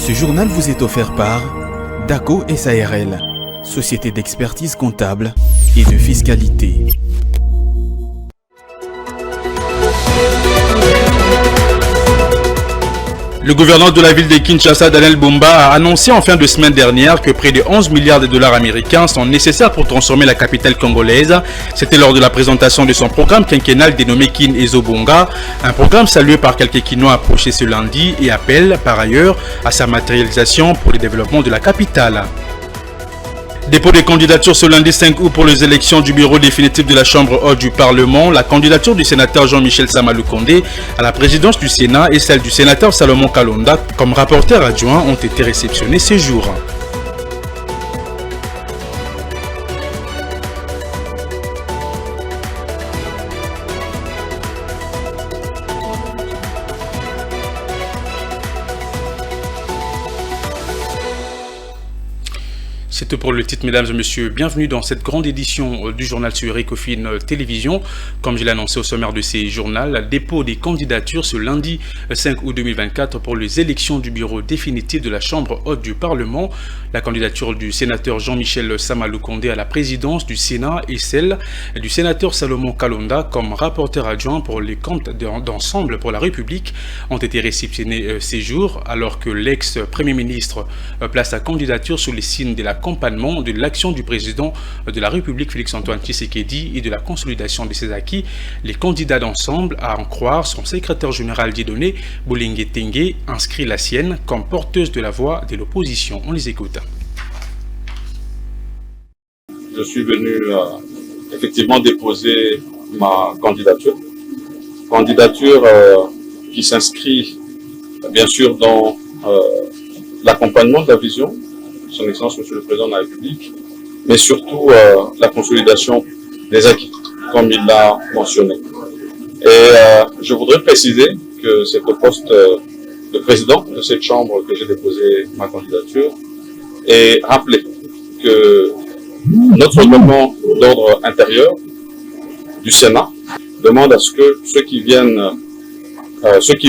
Ce journal vous est offert par DACO SARL, société d'expertise comptable et de fiscalité. Le gouverneur de la ville de Kinshasa, Daniel Bumba, a annoncé en fin de semaine dernière que près de 11 milliards de dollars américains sont nécessaires pour transformer la capitale congolaise. C'était lors de la présentation de son programme quinquennal dénommé Kin Ezobonga, un programme salué par quelques Kinois approchés ce lundi et appelle par ailleurs à sa matérialisation pour le développement de la capitale. Dépôt des candidatures ce lundi 5 août pour les élections du bureau définitif de la Chambre haute du Parlement. La candidature du sénateur Jean-Michel Samalukonde à la présidence du Sénat et celle du sénateur Salomon Kalonda comme rapporteur adjoint ont été réceptionnées ces jours. C'est pour le titre, mesdames et messieurs. Bienvenue dans cette grande édition du journal sur Ecofin Télévision. Comme je l'ai annoncé au sommaire de ces journaux, le dépôt des candidatures ce lundi 5 août 2024 pour les élections du bureau définitif de la Chambre haute du Parlement. La candidature du sénateur Jean-Michel Samalukonde à la présidence du Sénat et celle du sénateur Salomon Kalonda comme rapporteur adjoint pour les comptes d'ensemble pour la République ont été réceptionnées ces jours, alors que l'ex-premier ministre place sa candidature sous les signes de l'accompagnement de l'action du président de la République Félix-Antoine Tshisekedi et de la consolidation de ses acquis. Les candidats d'ensemble, à en croire son secrétaire général Dieudonné Bolingue Tengue, inscrit la sienne comme porteuse de la voix de l'opposition. On les écoute. Je suis venu effectivement déposer ma candidature. Candidature qui s'inscrit bien sûr dans l'accompagnement de la vision Son Excellence Monsieur le Président de la République, mais surtout la consolidation des acquis, comme il l'a mentionné. Et je voudrais préciser que c'est au poste de président de cette Chambre que j'ai déposé ma candidature et rappeler que notre règlement d'ordre intérieur du Sénat demande à ce que ceux qui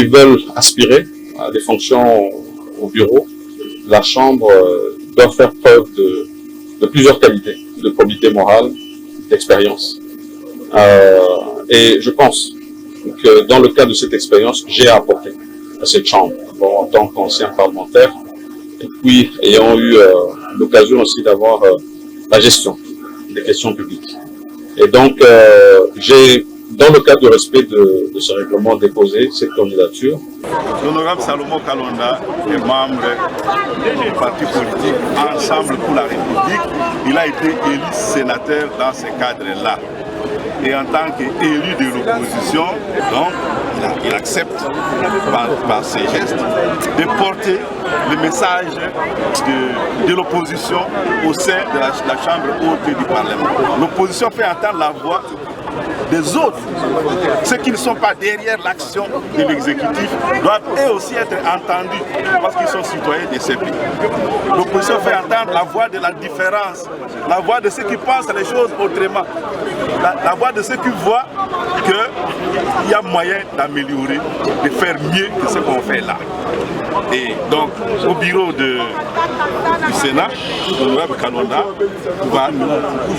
veulent aspirer à des fonctions au bureau, la Chambre doit faire preuve de plusieurs qualités, de probité morale, d'expérience. Et je pense que dans le cadre de cette expérience, j'ai apporté à cette Chambre, en tant qu'ancien parlementaire, et puis ayant eu l'occasion aussi d'avoir la gestion des questions publiques. Et donc, j'ai, dans le cadre du respect de ce règlement, déposé cette candidature. L'honorable Salomon Kalonda est membre du parti politique Ensemble pour la République. Il a été élu sénateur dans ce cadre-là. Et en tant qu'élu de l'opposition, donc, il accepte par ses gestes de porter le message de l'opposition au sein de la Chambre haute du Parlement. L'opposition fait entendre la voix des autres. Ceux qui ne sont pas derrière l'action de l'exécutif doivent eux aussi être entendus parce qu'ils sont citoyens de ces pays. L'opposition fait entendre la voix de la différence, la voix de ceux qui pensent les choses autrement, la voix de ceux qui voient qu'il y a moyen d'améliorer, de faire mieux que ce qu'on fait là. Et donc, au bureau du Sénat, l'honorable Kalonda va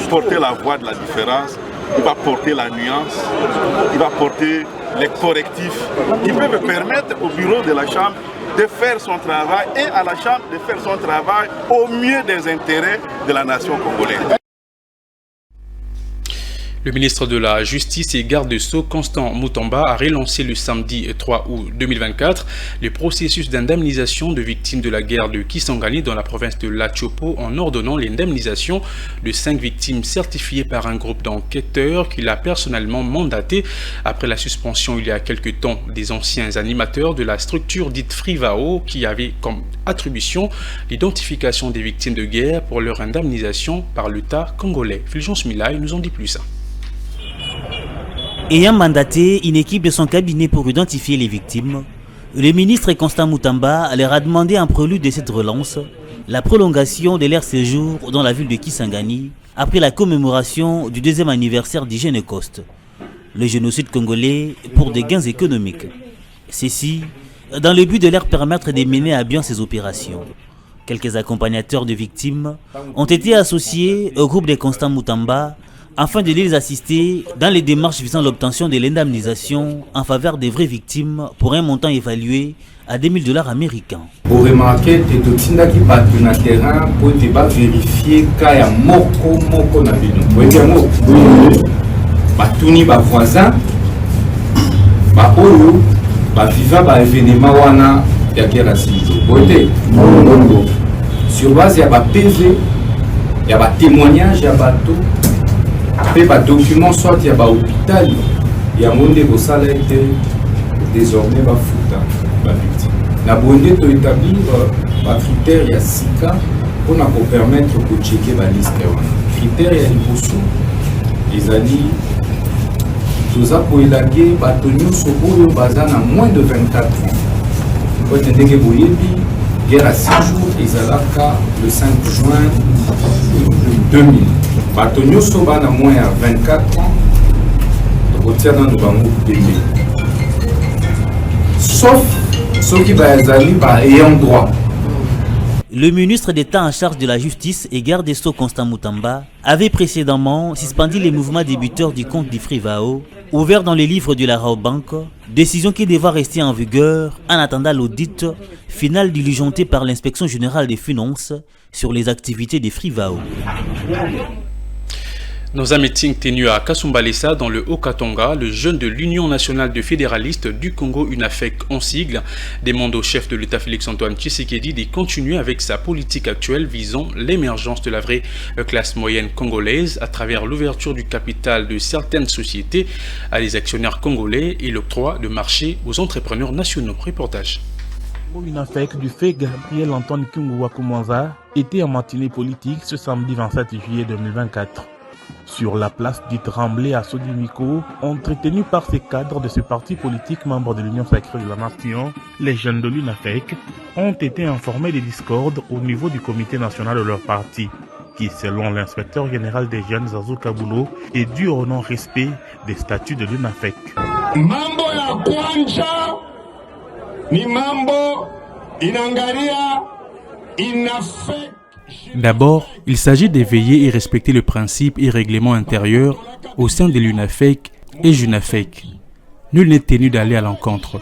porter la voix de la différence. Il va porter la nuance, il va porter les correctifs qui peuvent permettre au bureau de la Chambre de faire son travail et à la Chambre de faire son travail au mieux des intérêts de la nation congolaise. Le ministre de la Justice et garde des Sceaux, Constant Mutamba, a relancé le samedi 3 août 2024 le processus d'indemnisation de victimes de la guerre de Kisangani dans la province de Latchopo en ordonnant l'indemnisation de 5 victimes certifiées par un groupe d'enquêteurs qu'il a personnellement mandaté après la suspension il y a quelque temps des anciens animateurs de la structure dite Frivao qui avait comme attribution l'identification des victimes de guerre pour leur indemnisation par l'État congolais. Fulgence Milay nous en dit plus. Ayant mandaté une équipe de son cabinet pour identifier les victimes, le ministre Constant Mutamba leur a demandé en prélude de cette relance la prolongation de leur séjour dans la ville de Kisangani après la commémoration du 2e anniversaire du Génécoste, le génocide congolais pour des gains économiques. Ceci dans le but de leur permettre de mener à bien ces opérations. Quelques accompagnateurs de victimes ont été associés au groupe de Constant Moutamba afin de les assister dans les démarches visant l'obtention de l'indemnisation en faveur des vraies victimes pour un montant évalué à $2000 américains. Pour remarquer que Totinda qui part sur le terrain pour vérifier qu'il y a moko na bino. Vous voyez moko. Batuni ba voisin ba oyo ba viva ba événement wana ya guerre civile. Vous voyez. Sur base ya ba PV, ya ba témoignage ya bateau. Après, les documents soit il y a un hôpital, il y a un monde qui a été désormais la victime. Nous avons établi un critère, il y a 6 cas pour nous permettre de checker la liste. Les critères, il y a une potion. Les alliés, nous avons élagué les bâtonnets au bazar à moins de 24 ans. Quand on dit que vous avez dit, à 6 jours, ils ont le 5 juin 2000. Batonio Soba na moins à 24 ans, retient dans nos pays. Sauf ceux qui sont ayant droit. Le ministre d'État en charge de la justice et garde des Sceaux Constant Moutamba avait précédemment suspendu les mouvements débuteurs du compte du Frivao, ouvert dans les livres de la Raobank, décision qui devra rester en vigueur en attendant l'audit final diligenté par l'inspection générale des finances sur les activités des Frivao. Dans un meeting tenu à Kasumbalesa, dans le Haut-Katanga, le jeune de l'Union nationale de fédéralistes du Congo, UNAFEC en sigle, demande au chef de l'État Félix-Antoine Tshisekedi de continuer avec sa politique actuelle visant l'émergence de la vraie classe moyenne congolaise à travers l'ouverture du capital de certaines sociétés à des actionnaires congolais et l'octroi de marchés aux entrepreneurs nationaux. Reportage. UNAFEC du fait Gabriel Antoine Kungwa Koumanza était en matinée politique ce samedi 27 juillet 2024. Sur la place dite Tremblay à Sodimiko, entretenus par ces cadres de ce parti politique membre de l'Union sacrée de la Nation, les jeunes de l'UNAFEC ont été informés des discordes au niveau du comité national de leur parti, qui, selon l'inspecteur général des jeunes Zazou Kabulo, est dû au non-respect des statuts de l'UNAFEC. Mambo ya kwanja ni mambo inangalia UNAFEC. D'abord, il s'agit de veiller et respecter le principe et règlement intérieur au sein de l'UNAFEC et JUNAFEC. Nul n'est tenu d'aller à l'encontre.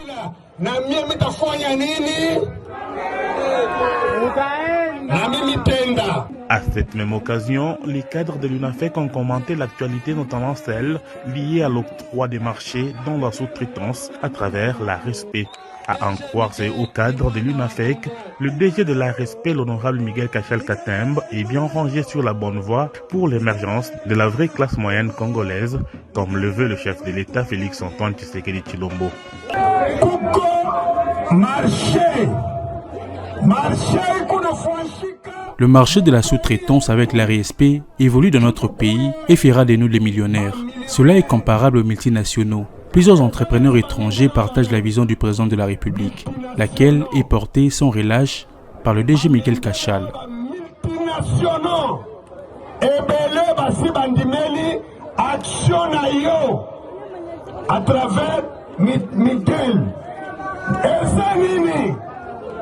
À cette même occasion, les cadres de l'UNAFEC ont commenté l'actualité, notamment celle liée à l'octroi des marchés dans la sous-traitance à travers la RESPE. À en croire au cadre de l'UNAFEC, le DG de la RESPE, l'honorable Miguel Kachel Katembe, est bien rangé sur la bonne voie pour l'émergence de la vraie classe moyenne congolaise, comme le veut le chef de l'État Félix-Antoine Tshisekedi Tshilombo. Le marché de la sous-traitance avec la RESPE évolue dans notre pays et fera de nous les millionnaires. Cela est comparable aux multinationaux. Plusieurs entrepreneurs étrangers partagent la vision du président de la République, laquelle est portée sans relâche par le DG Miguel Kachal. À travers Miguel.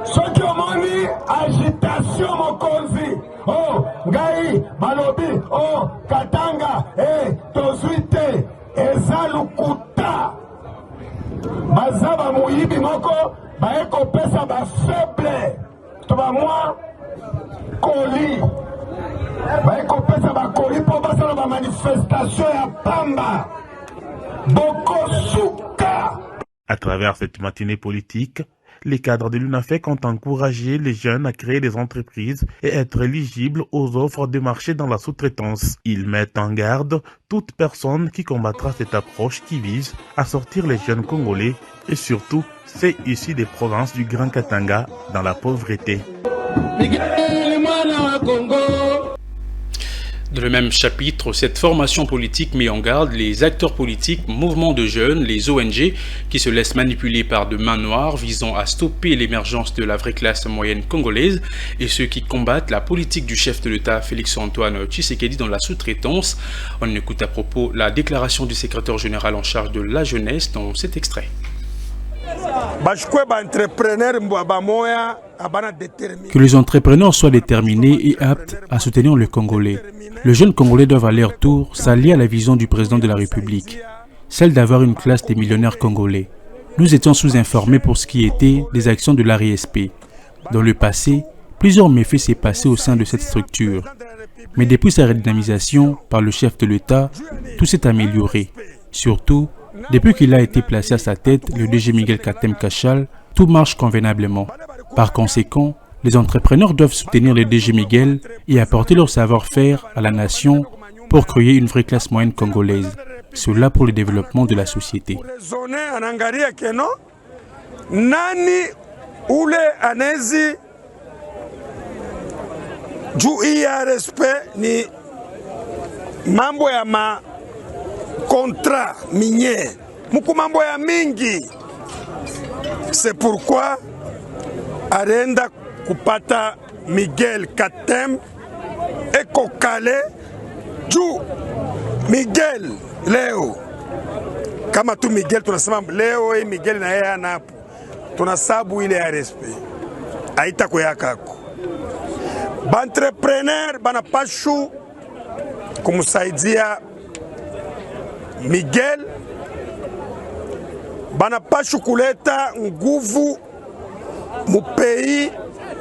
Ceux qui ont mis agitation mokonzi. Oh, Ngai, Balobi, oh, Katanga, Tozuite, Ezalukuta. Bazaba Mouyibi Moko, Baeko Pesa ba faible. Toba moi, Koli. Baeko Pesa ba Koli pour passer la manifestation à Pamba. Boko Souka. À travers cette matinée politique, les cadres de l'UNAFEC ont encouragé les jeunes à créer des entreprises et être éligibles aux offres de marché dans la sous-traitance. Ils mettent en garde toute personne qui combattra cette approche qui vise à sortir les jeunes congolais et surtout ceux issus des provinces du Grand Katanga dans la pauvreté. Dans le même chapitre, cette formation politique met en garde les acteurs politiques, mouvements de jeunes, les ONG, qui se laissent manipuler par de mains noires visant à stopper l'émergence de la vraie classe moyenne congolaise et ceux qui combattent la politique du chef de l'État Félix-Antoine Tshisekedi dans la sous-traitance. On écoute à propos la déclaration du secrétaire général en charge de la jeunesse dans cet extrait. Que les entrepreneurs soient déterminés et aptes à soutenir le Congolais. Les jeunes Congolais doivent à leur tour s'allier à la vision du président de la République, celle d'avoir une classe des millionnaires congolais. Nous étions sous-informés pour ce qui était des actions de l'ARISP. Dans le passé, plusieurs méfaits s'est passé au sein de cette structure. Mais depuis sa redynamisation par le chef de l'État, tout s'est amélioré. Surtout, depuis qu'il a été placé à sa tête, le DG Miguel Katem Kachal, tout marche convenablement. Par conséquent, les entrepreneurs doivent soutenir le DG Miguel et apporter leur savoir-faire à la nation pour créer une vraie classe moyenne congolaise. Cela pour le développement de la société. Nani ule anezi juu ya respect ni mambo ya ma contrat minier muku mambo ya mingi. C'est pourquoi arenda kupata Miguel Katem eko kale juu Miguel leo kama tu Miguel tunasema leo hii Miguel na yeye anapo tunasabu ile ya respect aita kuyakako ba entrepreneur bana pashu kumsaidia Miguel bana pashu kuleta nguvu mu pays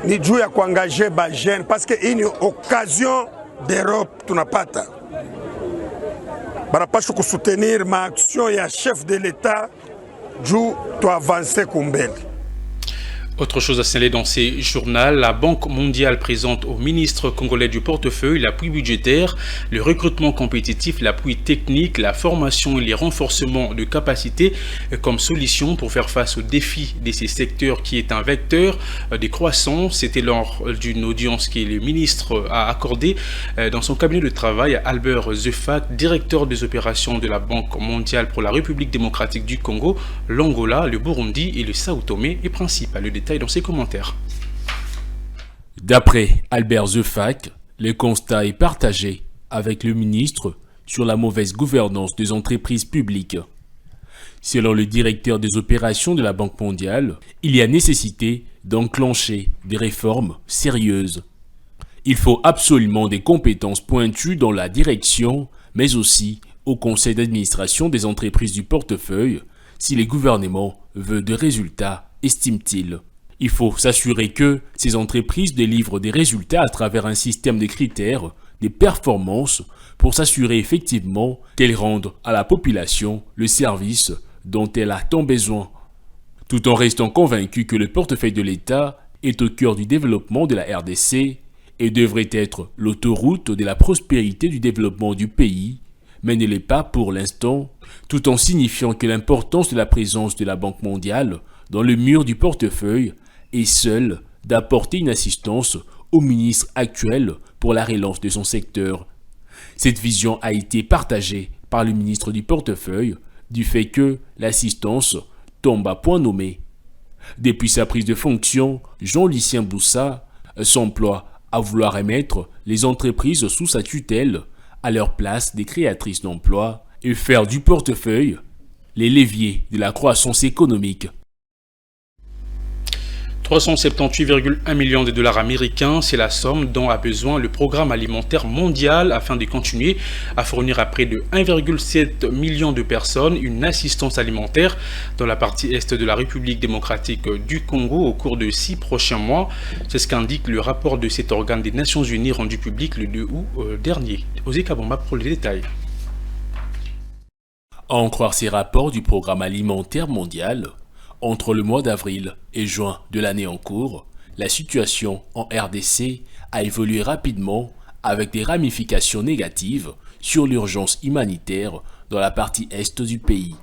ni juu ya kuangaje ba jeune parce que une occasion d'Europe tunapata banapaswa kusoutenir ma action ya chef de l'État juu to avancer kumbele. Autre chose à signaler dans ces journaux, la Banque mondiale présente au ministre congolais du portefeuille l'appui budgétaire, le recrutement compétitif, l'appui technique, la formation et les renforcements de capacités comme solution pour faire face aux défis de ces secteurs qui est un vecteur de croissance. C'était lors d'une audience que le ministre a accordée dans son cabinet de travail à Albert Zefak, directeur des opérations de la Banque mondiale pour la République démocratique du Congo, l'Angola, le Burundi et le Sao Tomé et Principe. Le détail dans ses commentaires. D'après Albert Zefak, le constat est partagé avec le ministre sur la mauvaise gouvernance des entreprises publiques. Selon le directeur des opérations de la Banque mondiale, il y a nécessité d'enclencher des réformes sérieuses. Il faut absolument des compétences pointues dans la direction, mais aussi au conseil d'administration des entreprises du portefeuille, si le gouvernement veut des résultats, estime-t-il. Il faut s'assurer que ces entreprises délivrent des résultats à travers un système de critères, des performances, pour s'assurer effectivement qu'elles rendent à la population le service dont elle a tant besoin, tout en restant convaincu que le portefeuille de l'État est au cœur du développement de la RDC et devrait être l'autoroute de la prospérité du développement du pays, mais ne l'est pas pour l'instant, tout en signifiant que l'importance de la présence de la Banque mondiale dans le mur du portefeuille est seule d'apporter une assistance au ministre actuel pour la relance de son secteur. Cette vision a été partagée par le ministre du portefeuille du fait que l'assistance tombe à point nommé. Depuis sa prise de fonction, Jean-Lucien Boussa s'emploie à vouloir remettre les entreprises sous sa tutelle à leur place des créatrices d'emplois et faire du portefeuille les leviers de la croissance économique. 378,1 millions de dollars américains, c'est la somme dont a besoin le programme alimentaire mondial afin de continuer à fournir à près de 1,7 million de personnes une assistance alimentaire dans la partie est de la République démocratique du Congo au cours de 6 prochains mois. C'est ce qu'indique le rapport de cet organe des Nations Unies rendu public le 2 août dernier. Osé Kabomba pour les détails. À en croire ces rapports du programme alimentaire mondial, entre le mois d'avril et juin de l'année en cours, la situation en RDC a évolué rapidement avec des ramifications négatives sur l'urgence humanitaire dans la partie est du pays.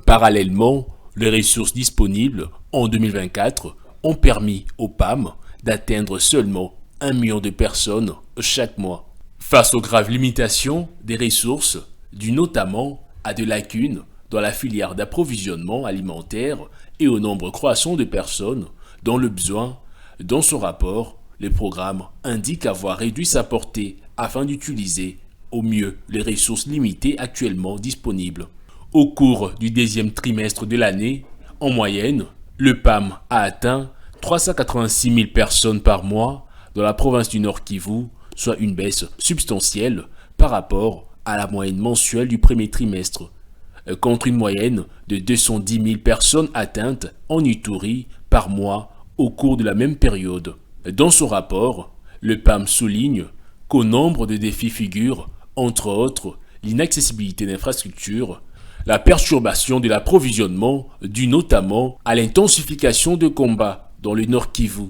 Parallèlement, les ressources disponibles en 2024 ont permis au PAM d'atteindre seulement 1 million de personnes chaque mois. Face aux graves limitations des ressources, dues notamment à des lacunes dans la filière d'approvisionnement alimentaire et au nombre croissant de personnes dont le besoin, dans son rapport, le programme indique avoir réduit sa portée afin d'utiliser au mieux les ressources limitées actuellement disponibles. Au cours du deuxième trimestre de l'année, en moyenne, Le PAM a atteint 386 000 personnes par mois dans la province du Nord Kivu, soit une baisse substantielle par rapport à la moyenne mensuelle du premier trimestre, contre une moyenne de 210 000 personnes atteintes en Ituri par mois au cours de la même période. Dans son rapport, le PAM souligne qu'au nombre de défis figurent, entre autres, l'inaccessibilité d'infrastructures, la perturbation de l'approvisionnement due notamment à l'intensification de combats dans le Nord Kivu.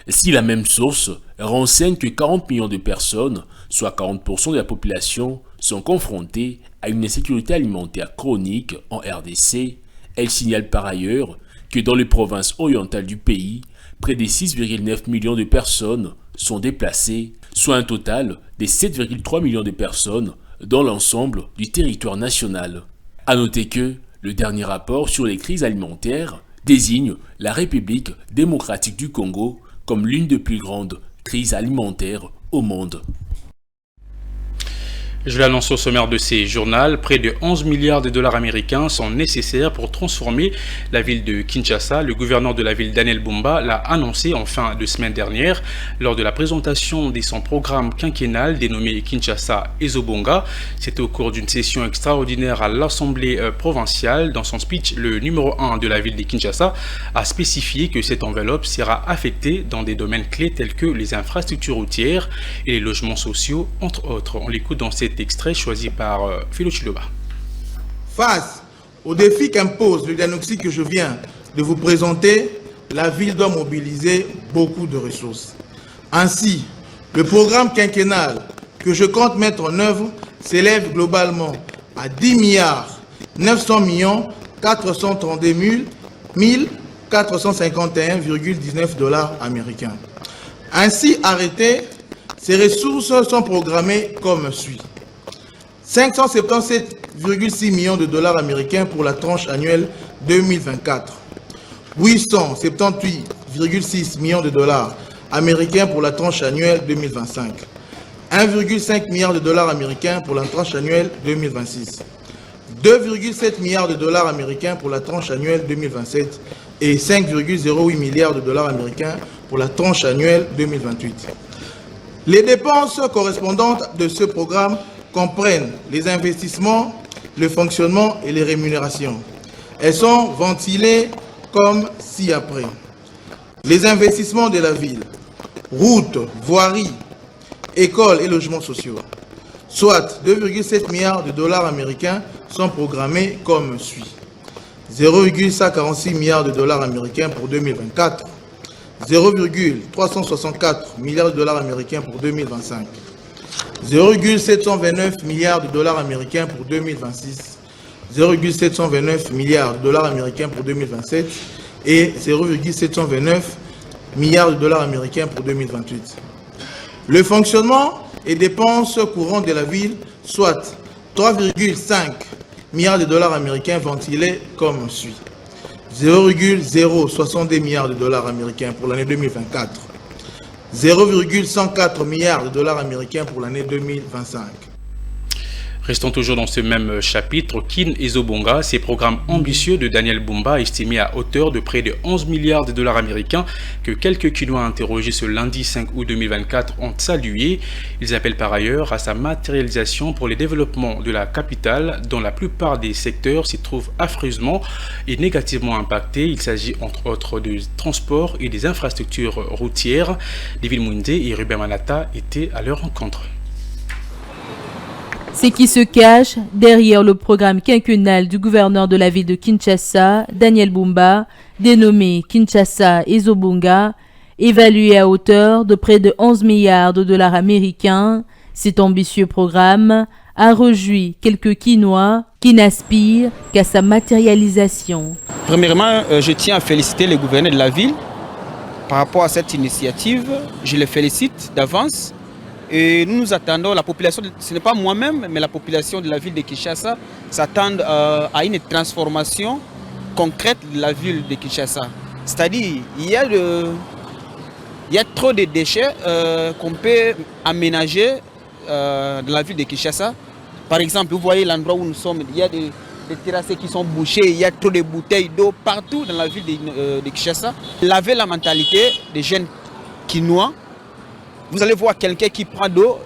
Si la même source renseigne que 40 millions de personnes, soit 40% de la population, sont confrontées à une insécurité alimentaire chronique en RDC, elle signale par ailleurs que dans les provinces orientales du pays, près de 6,9 millions de personnes sont déplacées, soit un total de 7,3 millions de personnes dans l'ensemble du territoire national. À noter que le dernier rapport sur les crises alimentaires désigne la République démocratique du Congo comme l'une des plus grandes crises alimentaires au monde. Je l'annonce au sommaire de ces journaux, près de 11 milliards de dollars américains sont nécessaires pour transformer la ville de Kinshasa. Le gouverneur de la ville, Daniel Bumba, l'a annoncé en fin de semaine dernière lors de la présentation de son programme quinquennal dénommé Kinshasa Ezobonga. C'était au cours d'une session extraordinaire à l'Assemblée provinciale. Dans son speech, le numéro 1 de la ville de Kinshasa a spécifié que cette enveloppe sera affectée dans des domaines clés tels que les infrastructures routières et les logements sociaux, entre autres. On l'écoute dans cet extrait choisi par Philo Chiloba. Face aux défis qu'impose le diagnostic que je viens de vous présenter, la ville doit mobiliser beaucoup de ressources. Ainsi, le programme quinquennal que je compte mettre en œuvre s'élève globalement à 10 milliards 900 millions 432 451,19 dollars américains. Ainsi arrêtés, ces ressources sont programmées comme suit. 577,6 millions de dollars américains pour la tranche annuelle 2024. 878,6 millions de dollars américains pour la tranche annuelle 2025. 1,5 milliard de dollars américains pour la tranche annuelle 2026. 2,7 milliards de dollars américains pour la tranche annuelle 2027 et 5,08 milliards de dollars américains pour la tranche annuelle 2028. Les dépenses correspondantes de ce programme comprennent les investissements, le fonctionnement et les rémunérations. Elles sont ventilées comme ci-après. Les investissements de la ville, routes, voiries, écoles et logements sociaux, soit 2,7 milliards de dollars américains sont programmés comme suit. 0,146 milliards de dollars américains pour 2024, 0,364 milliards de dollars américains pour 2025, 0,729 milliards de dollars américains pour 2026, 0,729 milliards de dollars américains pour 2027 et 0,729 milliards de dollars américains pour 2028. Le fonctionnement et dépenses courantes de la ville, soit 3,5 milliards de dollars américains ventilés comme suit. 0,062 milliards de dollars américains pour l'année 2024, 0,104 milliards de dollars américains pour l'année 2025. Restons toujours dans ce même chapitre, Kin Ezobonga, ces programmes ambitieux de Daniel Bumba estimés à hauteur de près de 11 milliards de dollars américains que quelques Kinois interrogés ce lundi 5 août 2024 ont salué. Ils appellent par ailleurs à sa matérialisation pour le développement de la capitale dont la plupart des secteurs s'y trouvent affreusement et négativement impactés. Il s'agit entre autres du transport et des infrastructures routières. David Moundé et Ruben Manata étaient à leur rencontre. Ce qui se cache derrière le programme quinquennal du gouverneur de la ville de Kinshasa, Daniel Bumba, dénommé Kinshasa Ezobonga, évalué à hauteur de près de 11 milliards de dollars américains. Cet ambitieux programme a réjoui quelques Quinois qui n'aspirent qu'à sa matérialisation. Premièrement, je tiens à féliciter le gouverneur de la ville par rapport à cette initiative. Je le félicite d'avance. Et nous nous attendons, la population, ce n'est pas moi-même, mais la population de la ville de Kinshasa s'attend à une transformation concrète de la ville de Kinshasa. C'est-à-dire, il y a trop de déchets qu'on peut aménager dans la ville de Kinshasa. Par exemple, vous voyez l'endroit où nous sommes, il y a des terrasses qui sont bouchées, il y a trop de bouteilles d'eau partout dans la ville de Kinshasa. Laver la mentalité des jeunes Kinois. Vous allez voir quelqu'un qui prend d'eau,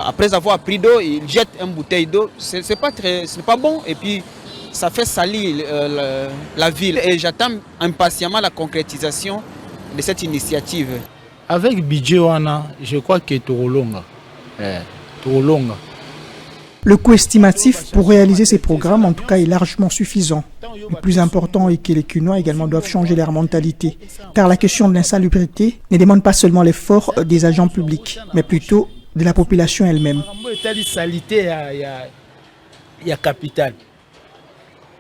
après avoir pris d'eau, il jette une bouteille d'eau. Ce n'est pas bon et puis ça fait salir la ville. Et j'attends impatiemment la concrétisation de cette initiative. Avec budget Wana, je crois que Torolonga. Le coût estimatif pour réaliser ces programmes, en tout cas, est largement suffisant. Le plus important est que les Kinois également doivent changer leur mentalité, car la question de l'insalubrité ne demande pas seulement l'effort des agents publics, mais plutôt de la population elle-même. Il y a capital.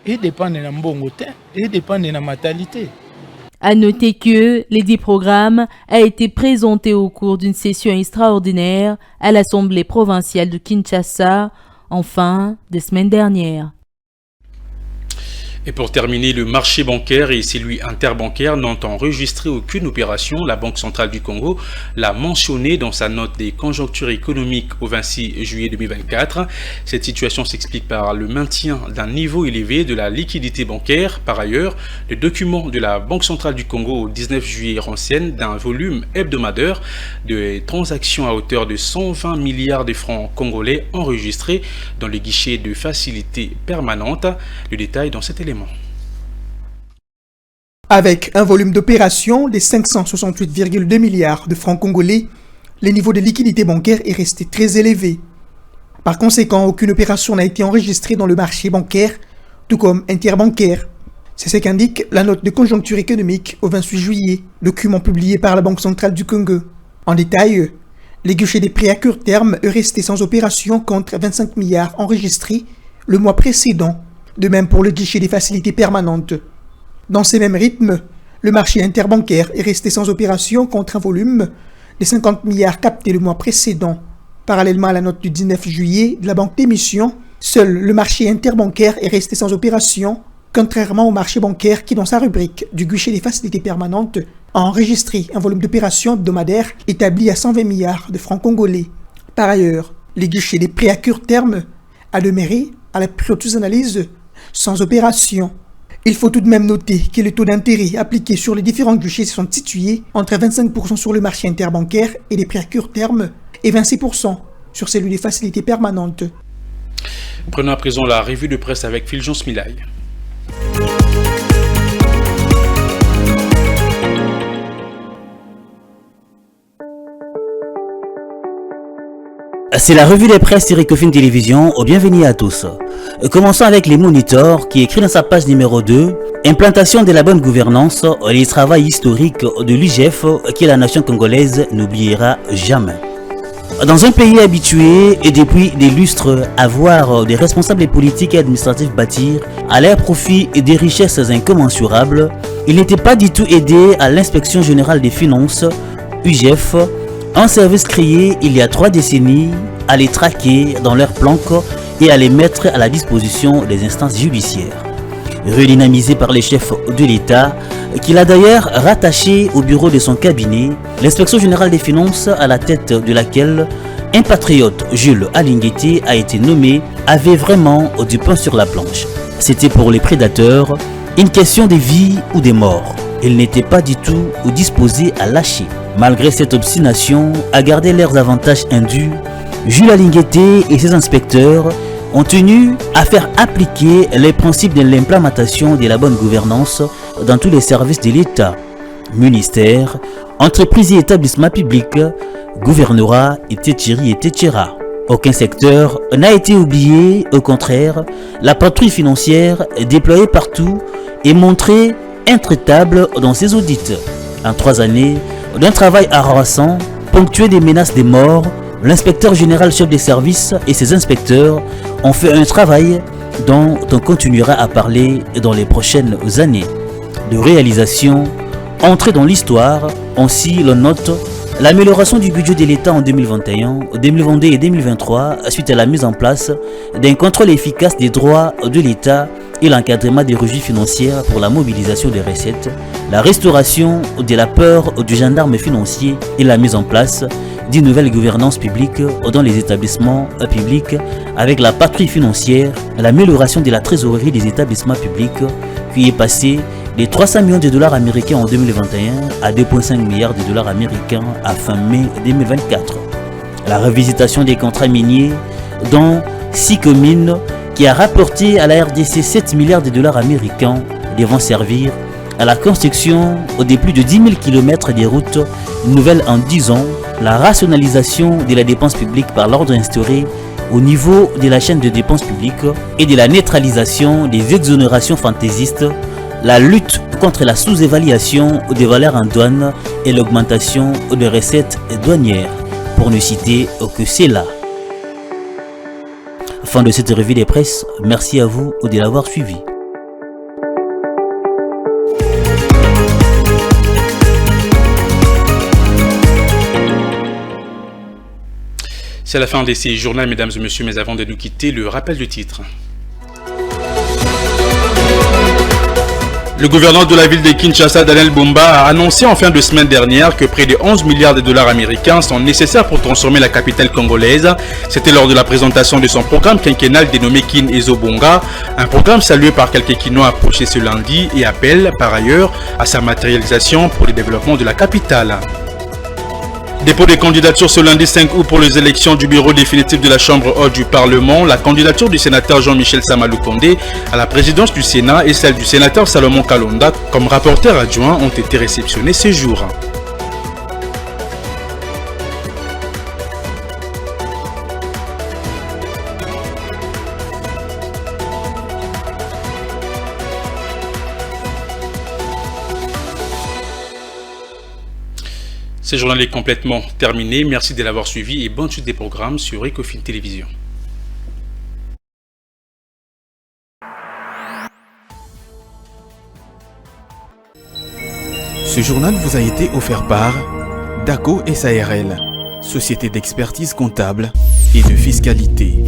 Il dépend de la mbongote, il dépend de la mentalité. À noter que l'édit programme a été présenté au cours d'une session extraordinaire à l'Assemblée provinciale de Kinshasa en fin de semaine dernière. Et pour terminer, le marché bancaire et celui interbancaire n'ont enregistré aucune opération. La Banque centrale du Congo l'a mentionné dans sa note des conjonctures économiques au 26 juillet 2024. Cette situation s'explique par le maintien d'un niveau élevé de la liquidité bancaire. Par ailleurs, le document de la Banque centrale du Congo au 19 juillet renseigne d'un volume hebdomadaire de transactions à hauteur de 120 milliards de francs congolais enregistrés dans le guichet de facilité permanente. Le détail dans cet élément. Avec un volume d'opération de 568,2 milliards de francs congolais, le niveau de liquidité bancaire est resté très élevé. Par conséquent, aucune opération n'a été enregistrée dans le marché bancaire, tout comme interbancaire. C'est ce qu'indique la note de conjoncture économique au 28 juillet, document publié par la Banque centrale du Congo. En détail, les guichets des prêts à court terme est resté sans opération contre 25 milliards enregistrés le mois précédent, de même pour le guichet des facilités permanentes. Dans ces mêmes rythmes, le marché interbancaire est resté sans opération contre un volume de 50 milliards capté le mois précédent. Parallèlement à la note du 19 juillet de la banque d'émission, seul le marché interbancaire est resté sans opération, contrairement au marché bancaire qui, dans sa rubrique du guichet des facilités permanentes, a enregistré un volume d'opération hebdomadaire établi à 120 milliards de francs congolais. Par ailleurs, les guichets des prêts à court terme a demeuré, à la plus haute analyse, sans opération. Il faut tout de même noter que les taux d'intérêt appliqués sur les différents guichets sont situés entre 25% sur le marché interbancaire et les prêts à court terme et 26% sur celui des facilités permanentes. Prenons à présent la revue de presse avec Fulgence Milaï. C'est la revue des presse Ecofin Télévision. Bienvenue à tous. Commençons avec les moniteurs qui écrit dans sa page numéro 2 implantation de la bonne gouvernance, les travaux historiques de l'IGF que la nation congolaise n'oubliera jamais. Dans un pays habitué et depuis des lustres à voir des responsables politiques et administratifs bâtir à leur profit et des richesses incommensurables, il n'était pas du tout aidé à l'inspection générale des finances, UGF, un service créé il y a 3 décennies à les traquer dans leurs planques et à les mettre à la disposition des instances judiciaires. Redynamisé par les chefs de l'État, qu'il a d'ailleurs rattaché au bureau de son cabinet, l'inspection générale des finances à la tête de laquelle un patriote, Jules Alingueté, a été nommé, avait vraiment du pain sur la planche. C'était pour les prédateurs une question de vie ou de mort. Ils n'étaient pas du tout disposés à lâcher. Malgré cette obstination à garder leurs avantages indus, Jules Alingueté et ses inspecteurs ont tenu à faire appliquer les principes de l'implémentation de la bonne gouvernance dans tous les services de l'État, ministères, entreprises et établissements publics, gouvernorat, etc. Aucun secteur n'a été oublié, au contraire, la patrouille financière déployée partout est montrée intraitable dans ses audits. En 3 années d'un travail harassant, ponctué des menaces de mort, l'inspecteur général chef des services et ses inspecteurs ont fait un travail dont on continuera à parler dans les prochaines années. De réalisation, entrée dans l'histoire, ainsi l'on note l'amélioration du budget de l'État en 2021, 2022 et 2023 suite à la mise en place d'un contrôle efficace des droits de l'État et l'encadrement des revues financières pour la mobilisation des recettes, la restauration de la peur du gendarme financier et la mise en place d'une nouvelle gouvernance publique dans les établissements publics avec la patrouille financière, l'amélioration de la trésorerie des établissements publics qui est passée de 300 millions de dollars américains en 2021 à 2,5 milliards de dollars américains à fin mai 2024. La revisitation des contrats miniers dans 6 communes qui a rapporté à la RDC 7 milliards de dollars américains devant servir à la construction de plus de 10 000 km des routes nouvelles en 10 ans, la rationalisation de la dépense publique par l'ordre instauré au niveau de la chaîne de dépenses publiques et de la neutralisation des exonérations fantaisistes, la lutte contre la sous-évaluation des valeurs en douane et l'augmentation des recettes douanières, pour ne citer que cela. Fin de cette revue des presses, merci à vous de l'avoir suivi. C'est la fin de ces journaux, mesdames et messieurs, mais avant de nous quitter, le rappel du titre. Le gouverneur de la ville de Kinshasa, Daniel Bumba, a annoncé en fin de semaine dernière que près de 11 milliards de dollars américains sont nécessaires pour transformer la capitale congolaise. C'était lors de la présentation de son programme quinquennal dénommé Kin Ezobonga, un programme salué par quelques Kinois approchés ce lundi et appelle par ailleurs à sa matérialisation pour le développement de la capitale. Dépôt des candidatures ce lundi 5 août pour les élections du bureau définitif de la Chambre haute du Parlement. La candidature du sénateur Jean-Michel Samalou Kondé à la présidence du Sénat et celle du sénateur Salomon Kalonda comme rapporteur adjoint ont été réceptionnées ces jours. Ce journal est complètement terminé. Merci de l'avoir suivi et bonne suite des programmes sur Ecofin Télévision. Ce journal vous a été offert par DACO SARL, société d'expertise comptable et de fiscalité.